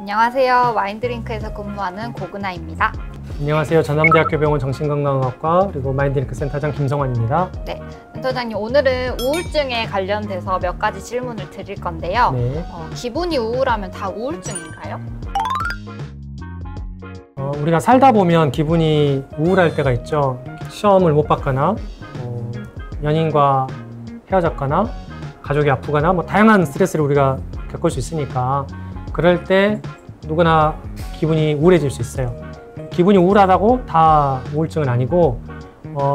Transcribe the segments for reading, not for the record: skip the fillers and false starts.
안녕하세요. 마인드링크에서 근무하는 고근아입니다. 안녕하세요. 전남대학교 병원 정신건강학과 그리고 마인드링크 센터장 김성환입니다. 네, 센터장님 오늘은 우울증에 관련돼서 몇 가지 질문을 드릴 건데요. 네. 기분이 우울하면 다 우울증인가요? 우리가 살다 보면 기분이 우울할 때가 있죠. 시험을 못 봤거나 연인과 헤어졌거나 가족이 아프거나 다양한 스트레스를 우리가 겪을 수 있으니까 그럴 때 누구나 기분이 우울해질 수 있어요. 기분이 우울하다고 다 우울증은 아니고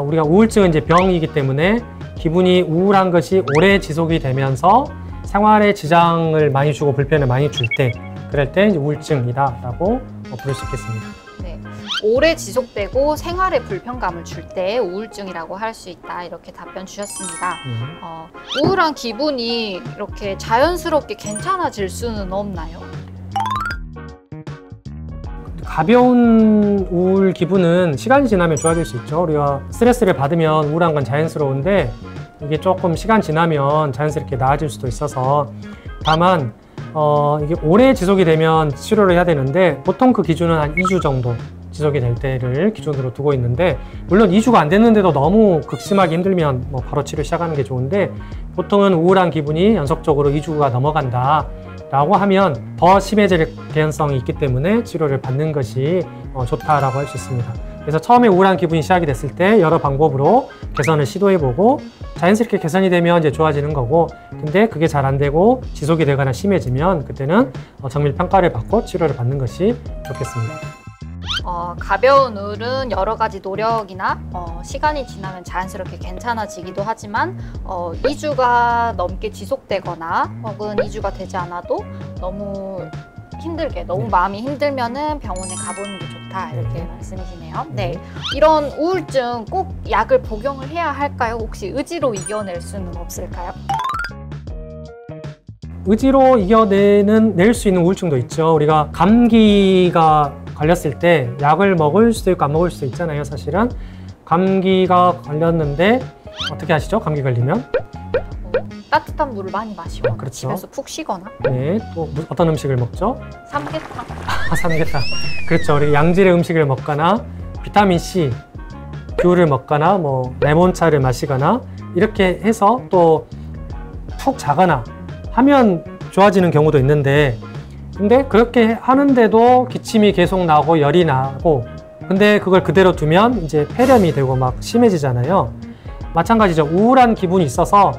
우리가 우울증은 이제 병이기 때문에 기분이 우울한 것이 오래 지속이 되면서 생활에 지장을 많이 주고 불편을 많이 줄 때 그럴 때 이제 우울증이다라고 부를 수 있겠습니다. 네, 오래 지속되고 생활에 불편감을 줄 때 우울증이라고 할 수 있다 이렇게 답변 주셨습니다. 우울한 기분이 이렇게 자연스럽게 괜찮아질 수는 없나요? 가벼운 우울 기분은 시간이 지나면 좋아질 수 있죠. 우리가 스트레스를 받으면 우울한 건 자연스러운데 이게 조금 시간 지나면 자연스럽게 나아질 수도 있어서 다만 이게 오래 지속이 되면 치료를 해야 되는데 보통 그 기준은 한 2주 정도 지속이 될 때를 기준으로 두고 있는데 물론 2주가 안 됐는데도 너무 극심하게 힘들면 바로 치료 시작하는 게 좋은데 보통은 우울한 기분이 연속적으로 2주가 넘어간다 라고 하면 더 심해질 개연성이 있기 때문에 치료를 받는 것이 좋다라고 할 수 있습니다. 그래서 처음에 우울한 기분이 시작이 됐을 때 여러 방법으로 개선을 시도해보고 자연스럽게 개선이 되면 이제 좋아지는 거고 근데 그게 잘 안 되고 지속이 되거나 심해지면 그때는 정밀 평가를 받고 치료를 받는 것이 좋겠습니다. 가벼운 우울은 여러 가지 노력이나 시간이 지나면 자연스럽게 괜찮아지기도 하지만 2주가 넘게 지속되거나 혹은 2주가 되지 않아도 너무 힘들게 너무 마음이 힘들면은 병원에 가보는 게 좋다 이렇게 말씀이시네요. 네, 이런 우울증 꼭 약을 복용을 해야 할까요? 혹시 의지로 이겨낼 수는 없을까요? 의지로 낼 수 있는 우울증도 있죠. 우리가 감기가 걸렸을 때 약을 먹을 수도 있고 안 먹을 수도 있잖아요. 사실은 감기가 걸렸는데 어떻게 하시죠? 감기 걸리면? 따뜻한 물을 많이 마시거나 그렇죠. 집에서 푹 쉬거나 네, 또 어떤 음식을 먹죠? 삼계탕. 삼계탕. 그렇죠. 우리 양질의 음식을 먹거나 비타민C, 귤을 먹거나 레몬차를 마시거나 이렇게 해서 또 푹 자거나 하면 좋아지는 경우도 있는데 근데 그렇게 하는데도 기침이 계속 나고 열이 나고 근데 그걸 그대로 두면 이제 폐렴이 되고 막 심해지잖아요. 마찬가지죠. 우울한 기분이 있어서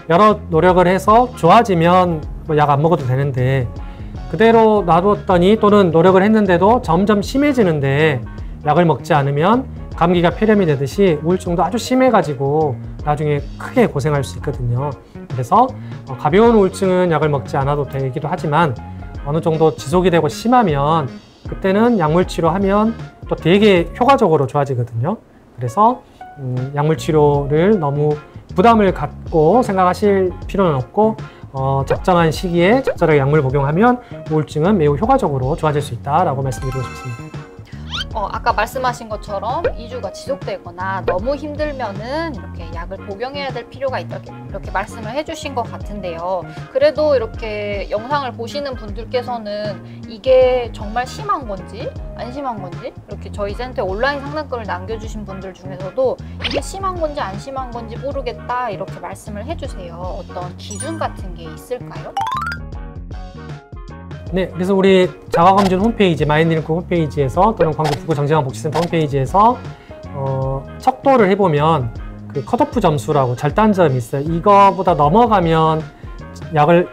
여러 노력을 해서 좋아지면 약 안 먹어도 되는데 그대로 놔뒀더니 또는 노력을 했는데도 점점 심해지는데 약을 먹지 않으면 감기가 폐렴이 되듯이 우울증도 아주 심해가지고 나중에 크게 고생할 수 있거든요. 그래서 가벼운 우울증은 약을 먹지 않아도 되기도 하지만 어느 정도 지속이 되고 심하면 그때는 약물 치료하면 또 되게 효과적으로 좋아지거든요. 그래서 약물 치료를 너무 부담을 갖고 생각하실 필요는 없고 적정한 시기에 적절하게 약물 복용하면 우울증은 매우 효과적으로 좋아질 수 있다라고 말씀드리고 싶습니다. 아까 말씀하신 것처럼 2주가 지속되거나 너무 힘들면은 이렇게 약을 복용해야 될 필요가 있다 이렇게 말씀을 해주신 것 같은데요. 그래도 이렇게 영상을 보시는 분들께서는 이게 정말 심한 건지 안 심한 건지 이렇게 저희 센터에 온라인 상담글을 남겨주신 분들 중에서도 이게 심한 건지 안 심한 건지 모르겠다 이렇게 말씀을 해주세요. 어떤 기준 같은 게 있을까요? 네, 그래서 우리 자가검진 홈페이지, 마인드링크 홈페이지에서 또는 광주 북구정신건강복지센터 홈페이지에서 척도를 해보면 그 컷오프 점수라고 절단점이 있어요. 이거보다 넘어가면 약을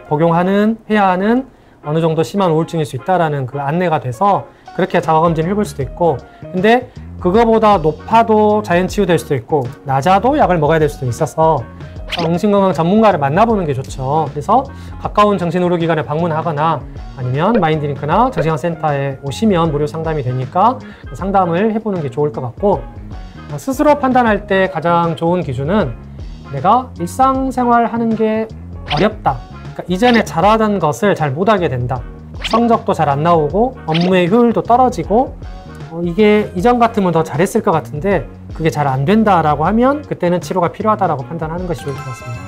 해야 하는 어느 정도 심한 우울증일 수 있다라는 그 안내가 돼서 그렇게 자가검진을 해볼 수도 있고 근데 그거보다 높아도 자연치유될 수도 있고 낮아도 약을 먹어야 될 수도 있어서 정신건강 전문가를 만나보는 게 좋죠. 그래서 가까운 정신의료기관에 방문하거나 아니면 마인드링크나 정신건강센터에 오시면 무료 상담이 되니까 상담을 해보는 게 좋을 것 같고 스스로 판단할 때 가장 좋은 기준은 내가 일상생활 하는 게 어렵다. 그러니까 이전에 잘하던 것을 잘 못하게 된다. 성적도 잘 안 나오고 업무의 효율도 떨어지고 이게 이전 같으면 더 잘했을 것 같은데 그게 잘 안 된다라고 하면 그때는 치료가 필요하다라고 판단하는 것이 좋을 것 같습니다.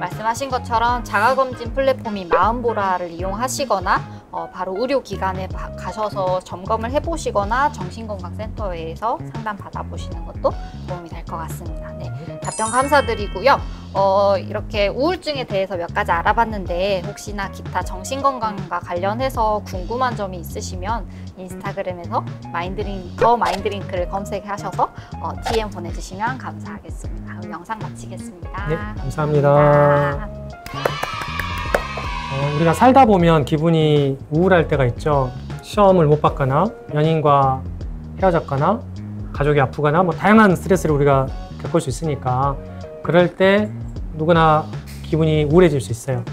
말씀하신 것처럼 자가검진 플랫폼인 마음보라를 이용하시거나 바로 의료기관에 가셔서 점검을 해보시거나 정신건강센터에서 상담 받아보시는 것도 도움이 될 것 같습니다. 네, 답변 감사드리고요. 이렇게 우울증에 대해서 몇 가지 알아봤는데 혹시나 기타 정신건강과 관련해서 궁금한 점이 있으시면 인스타그램에서 더 마인드링크를 검색하셔서 DM 보내주시면 감사하겠습니다. 그럼 영상 마치겠습니다. 네, 감사합니다. 우리가 살다 보면 기분이 우울할 때가 있죠. 시험을 못 봤거나 연인과 헤어졌거나 가족이 아프거나 뭐 다양한 스트레스를 우리가 겪을 수 있으니까 그럴 때 누구나 기분이 우울해질 수 있어요.